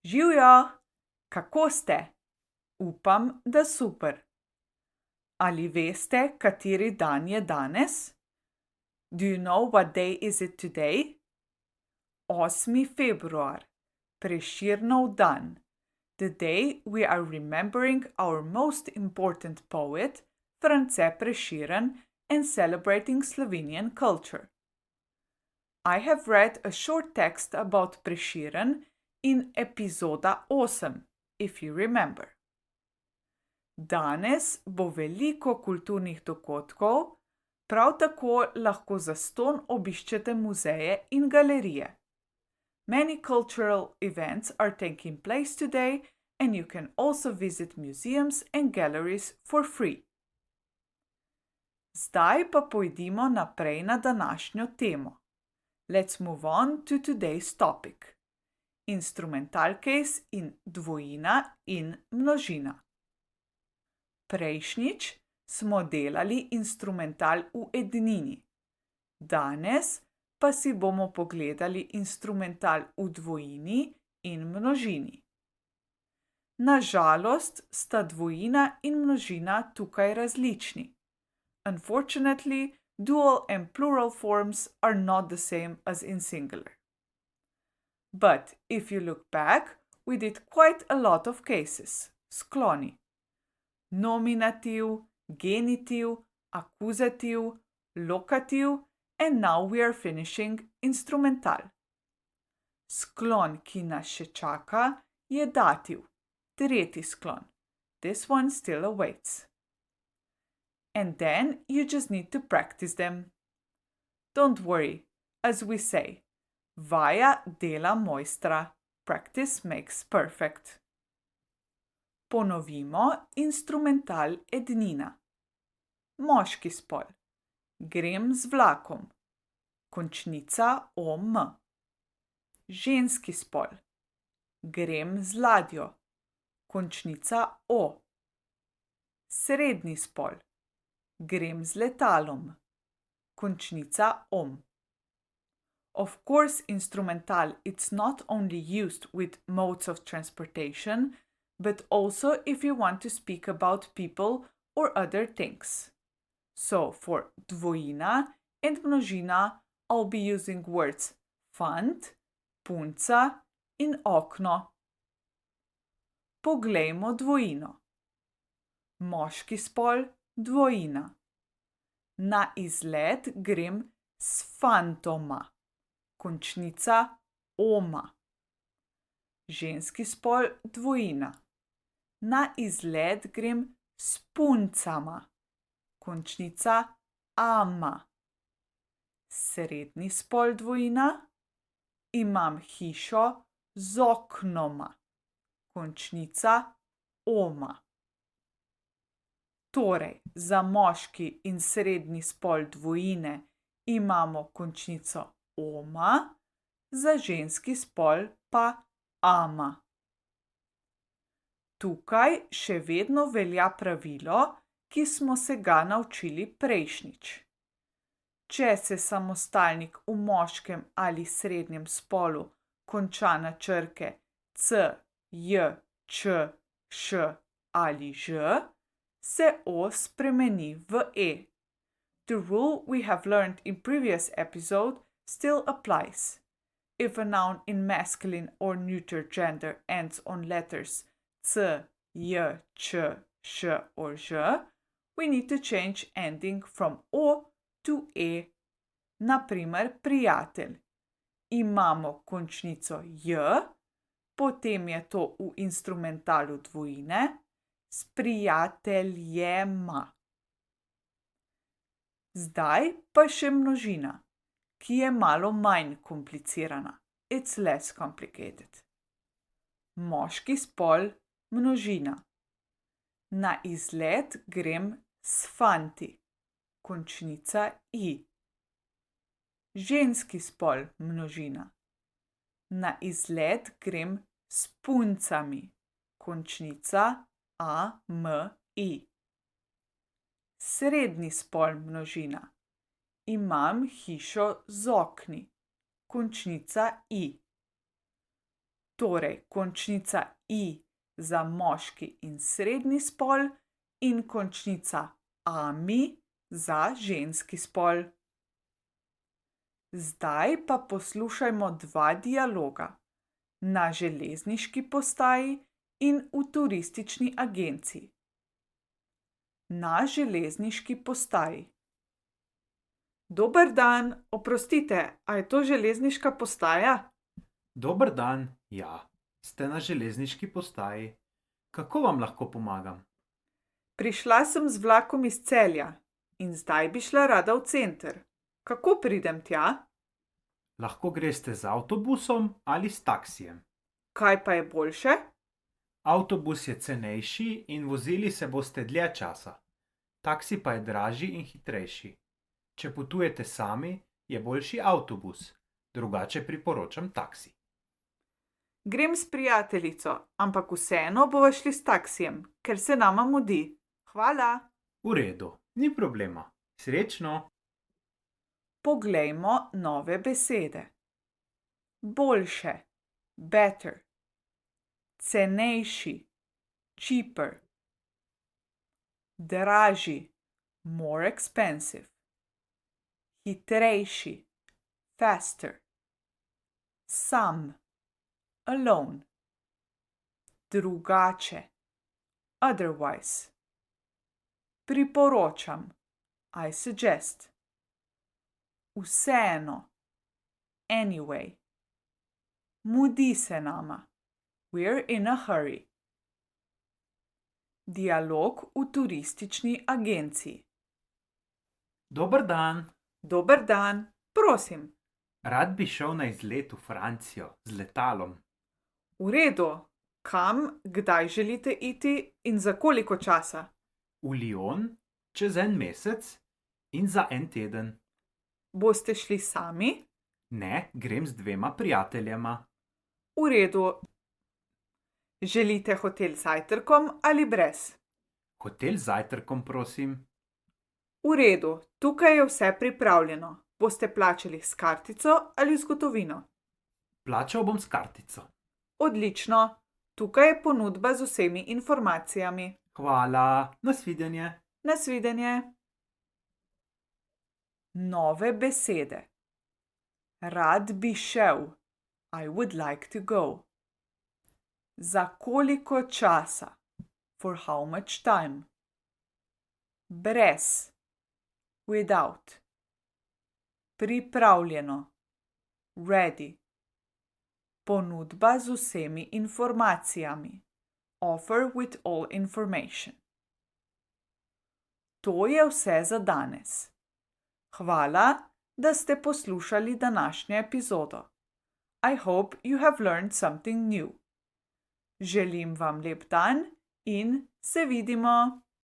Živjo, kako ste? Upam, da super. Ali veste, kateri dan je danes? Do you know what day is it today? 8. februar, Prešernov dan. The day we are remembering our most important poet, France Prešeren, and celebrating Slovenian culture. I have read a short text about Prešeren in epizoda 8, if you remember. Danes bo veliko kulturnih dogodkov, prav tako lahko zastonj obiščete muzeje in galerije. Many cultural events are taking place today and you can also visit museums and galleries for free. Zdaj pa pojdimo naprej na današnjo temo. Let's move on to today's topic. Instrumental case in dvojina in množina. Prejšnjič smo delali instrumental v ednini. Danes pa si bomo pogledali instrumental v dvojini in množini. Na žalost sta dvojina in množina tukaj različni. Unfortunately, dual and plural forms are not the same as in singular. But if you look back, we did quite a lot of cases. Skloni. Nominativ, genitiv, akuzativ, lokativ, and now we are finishing instrumental. Sklon, ki nas še čaka, je dativ, tretji sklon. This one still awaits. And then you just need to practice them. Don't worry, as we say, vaja dela mojstra, practice makes perfect. Ponovimo instrumental ednina. Moški spol. Grem z vlakom. Končnica om. Ženski spol. Grem z ladjo. Končnica o. Srednji spol. Grem z letalom. Končnica om. Of course, instrumental it's not only used with modes of transportation, but also if you want to speak about people or other things. So for dvojina and množina, I'll be using words fant, punca in okno. Poglejmo dvojino. Moški spol, dvojina. Na izlet grem s fantoma. Končnica oma. Ženski spol, dvojina. Na izlet grem s puncama. Končnica ama. Srednji spol, dvojina. Imam hišo z oknoma. Končnica oma. Torej, za moški in srednji spol dvojine imamo končnico oma, za ženski spol pa ama. Tukaj še vedno velja pravilo, ki smo se ga naučili prejšnjič. Če se samostalnik v moškem ali srednjem spolu konča na črke c, j, č, š ali ž, se o spremeni v e. The rule we have learned in previous episode still applies. If a noun in masculine or neuter gender ends on letters c, j, č, š or ž, we need to change ending from o to e. Naprimer, prijatelj. Imamo končnico j, potem je to v instrumentalu dvojine, s prijateljema. Zdaj pa še množina, ki je malo manj komplicirana. It's less complicated. Moški spol, množina. Na izlet grem s fanti. Končnica i. Ženski spol, množina. Na izlet grem s puncami. Končnica a, m, i. Srednji spol, množina. Imam hišo z okni. Končnica i. Torej, končnica I za moški in srednji spol in končnica ami za ženski spol. Zdaj pa poslušajmo dva dialoga na železniški postaji in v turistični agenciji. Na železniški postaji. Dober dan, oprostite, a je to železniška postaja? Dober dan, ja, ste na železniški postaji. Kako vam lahko pomagam? Prišla sem z vlakom iz Celja in zdaj bi šla rada v center. Kako pridem tja? Lahko greste z avtobusom ali s taksijem. Kaj pa je boljše? Avtobus je cenejši in vozili se boste dlje časa. Taksi pa je dražji in hitrejši. Če potujete sami, je boljši avtobus, drugače priporočam taksi. Grem s prijateljico, ampak vseeno bova šli s taksijem, ker se nama mudi. Hvala. V redu, ni problema. Srečno! Poglejmo nove besede. Boljše, better. Cenejši, cheaper. Dražji, more expensive. Hitrejši, faster. Sam, alone. Drugače, otherwise. Priporočam, I suggest. Vseeno, anyway. Mudi se nama, we're in a hurry. Dialog v turistični agenciji. Dober dan! Dober dan, prosim. Rad bi šel na izlet v Francijo z letalom. V redu, kam, kdaj želite iti in za koliko časa? V Lyon, čez en mesec in za en teden. Boste šli sami? Ne, grem z dvema prijateljema. V redu. Želite hotel z zajtrkom ali brez? Hotel z zajtrkom, prosim. V redu, tukaj je vse pripravljeno. Boste plačali s kartico ali z gotovino? Plačal bom s kartico. Odlično, tukaj je ponudba z vsemi informacijami. Hvala, nasvidenje. Nasvidenje. Nove besede. Rad bi šel. I would like to go. Za koliko časa? For how much time? Brez. Without. Pripravljeno. Ready. Ponudba z vsemi informacijami. Offer with all information. To je vse za danes. Hvala, da ste poslušali današnjo epizodo. I hope you have learned something new. Želim vam lep dan in se vidimo!